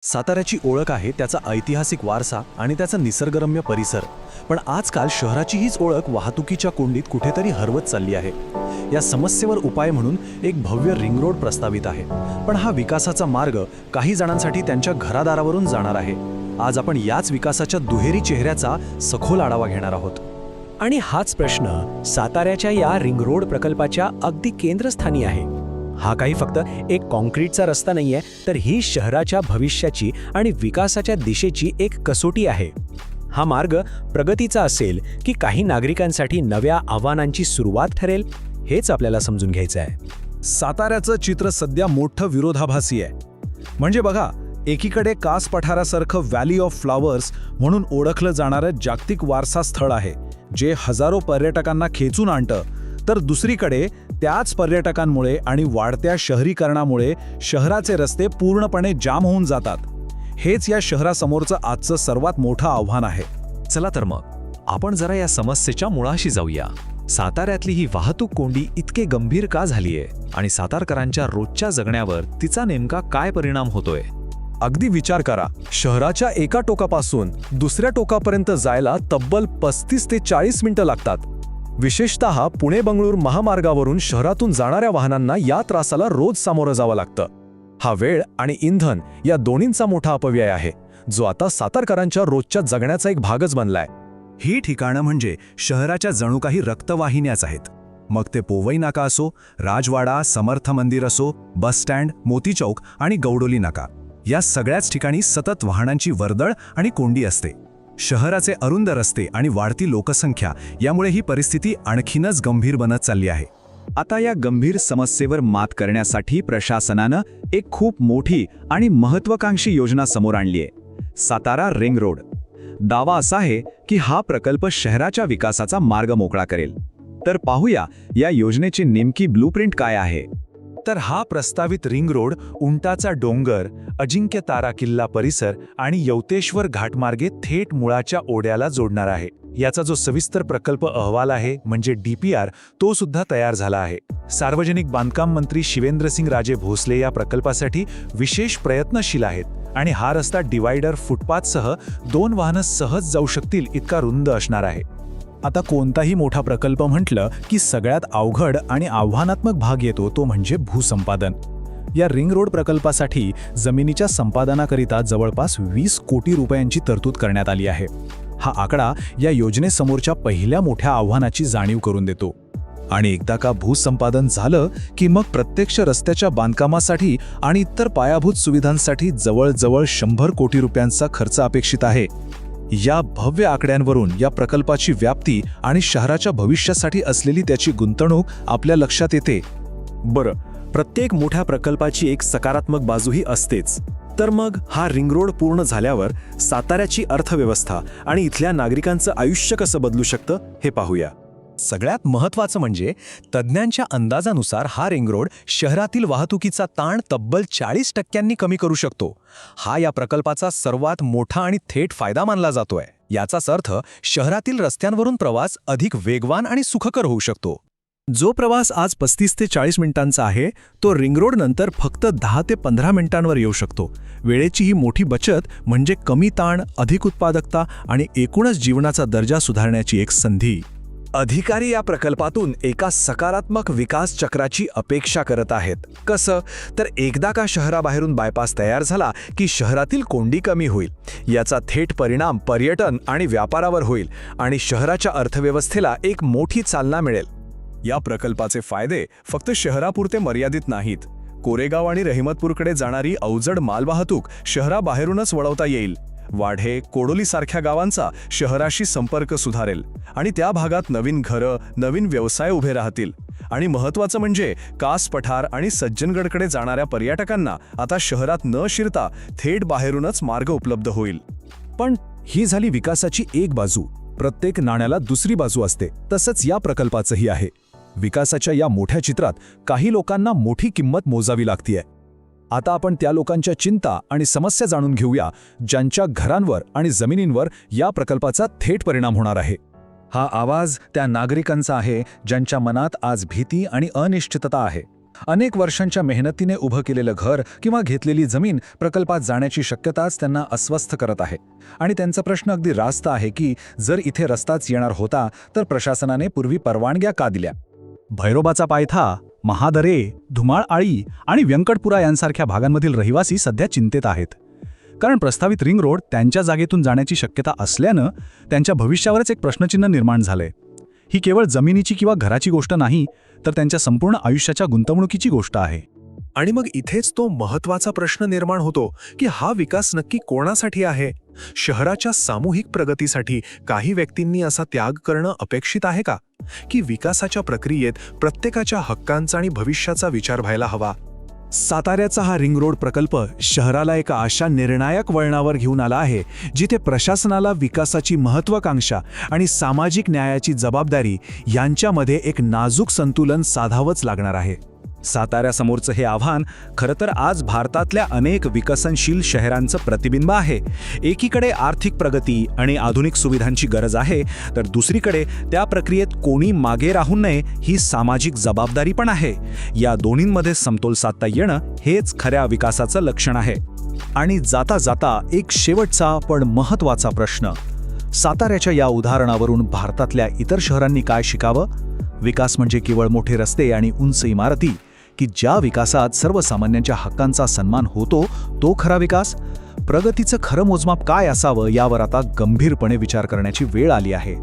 साताऱ्याची ओळख आहे त्याचा ऐतिहासिक वारसा आणि त्याचा निसर्गरम्य परिसर. पण आजकाल शहराची हीच ओळख वाहतुकीच्या कोंडीत कुठेतरी हरवत चालली आहे. या समस्येवर उपाय म्हणून एक भव्य रिंग रोड प्रस्तावित आहे. पण हा विकासाचा मार्ग काही जणांसाठी त्यांच्या घरादारावरून जाणार आहे. आज आपण याच विकासाच्या दुहेरी चेहऱ्याचा सखोल आढावा घेणार आहोत. आणि हाच प्रश्न साताऱ्याच्या या रिंग रोड प्रकल्पाच्या अगदी केंद्रस्थानी आहे. हा काही फक्त एक कॉन्क्रीटचा रस्ता नाहीये, तर ही शहराच्या भविष्याची आणि विकासाच्या दिशेची एक कसोटी आहे. हा मार्ग प्रगतीचा असेल की काही नागरिकांसाठी नव्या आव्हानांची सुरुवात ठरेल, हेच आपल्याला समजून घ्यायचं आहे. साताऱ्याचं चित्र सध्या मोठं विरोधाभासी आहे. म्हणजे बघा, एकीकडे कास पठारासारखं व्हॅली ऑफ फ्लॉवर्स म्हणून ओळखलं जाणारं जागतिक वारसा स्थळ आहे, जे हजारो पर्यटकांना खेचून आणतं, तर दुसरीकडे त्याच पर्यटकांमुळे आणि वाढत्या शहरीकरणामुळे शहराचे रस्ते पूर्णपणे जाम होऊन जातात. हेच या शहरासमोरचं आजचं सर्वात मोठं आव्हान आहे. चला तर मग आपण जरा या समस्येच्या मुळाशी जाऊया. साताऱ्यातली ही वाहतूक कोंडी इतके गंभीर का झालीये आणि सातारकरांच्या रोजच्या जगण्यावर तिचा नेमका काय परिणाम होतोय? अगदी विचार करा, शहराच्या एका टोकापासून दुसऱ्या टोकापर्यंत जायला तब्बल 35 ते 40 मिनिटं लागतात. विशेषतः पुणे-बंगळूर महामार्गावरून शहरातून जाणाऱ्या वाहनांना या त्रासाला रोज सामोरं जावं लागतं. हा वेळ आणि इंधन या दोन्हींचा मोठा अपव्यय आहे, जो आता सातारकरांच्या रोजच्या जगण्याचा एक भागच बनलाय. ही ठिकाणं म्हणजे शहराच्या जणू काही रक्तवाहिन्याच आहेत. मग ते पोवई नाका असो, राजवाडा, समर्थ मंदिर असो, बस स्टँड, मोती चौक आणि गौडोली नाका, या सगळ्याच ठिकाणी सतत वाहनांची वर्दळ आणि कोंडी असते. शहराचे अरुंद रस्ते आणि वाढती लोकसंख्या यामुळे ही परिस्थिती आणखीनच गंभीर बनत चालली आहे. आता या गंभीर समस्येवर मात करण्यासाठी प्रशासनानं एक खूप मोठी आणि महत्त्वाकांक्षी योजना समोर आणली आहे, सातारा रिंग रोड. दावा असा आहे की हा प्रकल्प शहराच्या विकासाचा मार्ग मोकळा करेल. तर पाहूया या योजनेची नेमकी ब्लूप्रिंट काय आहे. तर हा प्रस्तावित रिंग रोड उंटाचा डोंगर, अजिंक्य तारा किल्ला परिसर आणि यवतेश्वर घाटमार्गे थेट मुळाच्या ओढ्याला जोडणार आहे. याचा जो सविस्तर प्रकल्प अहवाल आहे, म्हणजे DPR, तो सुद्धा तयार झाला आहे. सार्वजनिक बांधकाम मंत्री शिवेंद्रसिंग राजे भोसले या प्रकल्पासाठी विशेष प्रयत्नशील आहेत आणि हा रस्ता डिवायडर, फुटपाथसह 2 वाहनं सहज जाऊ शकतील इतका रुंद असणार आहे. आता कोणताही मोठा प्रकल्प म्हटलं की सगळ्यात अवघड आणि आव्हानात्मक भाग येतो, तो म्हणजे भूसंपादन. या रिंग रोड प्रकल्पासाठी जमिनीच्या संपादनाकरिता जवळपास 20 कोटी रुपयांची तरतूद करण्यात आली आहे. हा आकडा या योजनेसमोरच्या पहिल्या मोठ्या आव्हानाची जाणीव करून देतो. आणि एकदा का भूसंपादन झालं की मग प्रत्यक्ष रस्त्याच्या बांधकामासाठी आणि इतर पायाभूत सुविधांसाठी जवळजवळ 100 कोटी रुपयांचा खर्च अपेक्षित आहे. या भव्य आकड्यांवरून या प्रकल्पाची व्याप्ती आणि शहराच्या भविष्यासाठी असलेली त्याची गुंतवणूक आपल्या लक्षात येते. बरं, प्रत्येक मोठ्या प्रकल्पाची एक सकारात्मक बाजूही असतेच. तर मग हा रिंग रोड पूर्ण झाल्यावर साताऱ्याची अर्थव्यवस्था आणि इथल्या नागरिकांचं आयुष्य कसं बदलू शकतं हे पाहूया. सगळ्यात महत्त्वाचं म्हणजे तज्ज्ञांच्या अंदाजानुसार हा रिंग रोड शहरातील वाहतुकीचा ताण तब्बल 40% कमी करू शकतो. हा या प्रकल्पाचा सर्वात मोठा आणि थेट फायदा मानला जातोय. याचाच अर्थ शहरातील रस्त्यांवरून प्रवास अधिक वेगवान आणि सुखकर होऊ शकतो. जो प्रवास आज 35 ते 40 मिनिटांचा आहे, तो रिंग रोड नंतर फक्त 10 ते 15 मिनिटांवर येऊ शकतो. वेळेची ही मोठी बचत म्हणजे कमी ताण, अधिक उत्पादकता आणि एकूणच जीवनाचा दर्जा सुधारण्याची एक संधी. अधिकारी या प्रकल्पातून एका सकारात्मक विकास चक्राची अपेक्षा करत आहेत. कसं? तर एकदा का शहराबाहेरून बायपास तयार झाला की शहरातील कोंडी कमी होईल. याचा थेट परिणाम पर्यटन आणि व्यापारावर होईल आणि शहराच्या अर्थव्यवस्थेला एक मोठी चालना मिळेल. या प्रकल्पाचे फायदे फक्त शहरापुरते मर्यादित नाहीत. कोरेगाव आणि रहिमतपूरकडे जाणारी अवजड मालवाहतूक शहराबाहेरूनच वळवता येईल. वाढे, कोडोलीसारख्या गावांचा शहराशी संपर्क सुधारेल आणि त्या भागात नवीन घरं, नवीन व्यवसाय उभे राहतील. आणि महत्त्वाचं म्हणजे कास पठार आणि सज्जनगडकडे जाणाऱ्या पर्यटकांना आता शहरात न शिरता थेट बाहेरूनच मार्ग उपलब्ध होईल. पण ही झाली विकासाची एक बाजू. प्रत्येक नाण्याला दुसरी बाजू असते. तसंच या प्रकल्पाचंही आहे. विकासाच्या या मोठ्या चित्रात काही लोकांना मोठी किंमत मोजावी लागतीये. आता आपण त्या लोकांच्या चिंता आणि समस्या जाणून घेऊया, ज्यांच्या घरांवर आणि जमिनींवर या प्रकल्पाचा थेट परिणाम होणार आहे. हा आवाज त्या नागरिकांचा आहे ज्यांच्या मनात आज भीती आणि अनिश्चितता आहे. अनेक वर्षांच्या मेहनतीने उभं केलेलं घर किंवा घेतलेली जमीन प्रकल्पात जाण्याची शक्यताच त्यांना अस्वस्थ करत आहे. आणि त्यांचा प्रश्न अगदी रास्त आहे की जर इथे रस्ताच येणार होता तर प्रशासनाने पूर्वी परवानग्या का दिल्या? भैरोबाचा पायथा, महादरे, धुमाळआळी आणि व्यंकटपुरा यांसारख्या भागांमधील रहिवासी सध्या चिंतेत आहेत. कारण प्रस्तावित रिंग रोड त्यांच्या जागेतून जाण्याची शक्यता असल्यानं त्यांच्या भविष्यावरच एक प्रश्नचिन्ह निर्माण झालंय. ही केवळ जमिनीची किंवा घराची गोष्ट नाही, तर त्यांच्या संपूर्ण आयुष्याच्या गुंतवणुकीची गोष्ट आहे. आणि मग इथेच तो महत्त्वाचा प्रश्न निर्माण होतो की हा विकास नक्की कोणासाठी आहे? शहराच्या सामूहिक प्रगतीसाठी काही व्यक्तींनी असा त्याग करणं अपेक्षित आहे का? की विकासाच्या प्रक्रियेत प्रत्येकाच्या हक्कांचा आणि भविष्याचा विचार व्हायला हवा? साताऱ्याचा हा रिंग रोड प्रकल्प शहराला एका अशा निर्णायक वळणावर घेऊन आला आहे जिथे प्रशासनाला विकासाची महत्त्वाकांक्षा आणि सामाजिक न्यायाची जबाबदारी यांच्यामध्ये एक नाजूक संतुलन साधावंच लागणार आहे. साताऱ्यासमोरचं हे आव्हान खरं तर आज भारतातल्या अनेक विकसनशील शहरांचं प्रतिबिंब आहे. एकीकडे आर्थिक प्रगती आणि आधुनिक सुविधांची गरज आहे, तर दुसरीकडे त्या प्रक्रियेत कोणी मागे राहू नये ही सामाजिक जबाबदारी पण आहे. या दोन्हींमध्ये समतोल साधता येणं हेच खऱ्या विकासाचं लक्षण आहे. आणि जाता जाता एक शेवटचा पण महत्त्वाचा प्रश्न, साताऱ्याच्या या उदाहरणावरून भारतातल्या इतर शहरांनी काय शिकावं? विकास म्हणजे केवळ मोठे रस्ते आणि उंच इमारती, की ज्या विकासात सर्वसामान्यांच्या हक्कांचा सन्मान होतो तो खरा विकास? प्रगतीचं खरं मोजमाप काय असावं यावर आता गंभीरपणे विचार करण्याची वेळ आली आहे.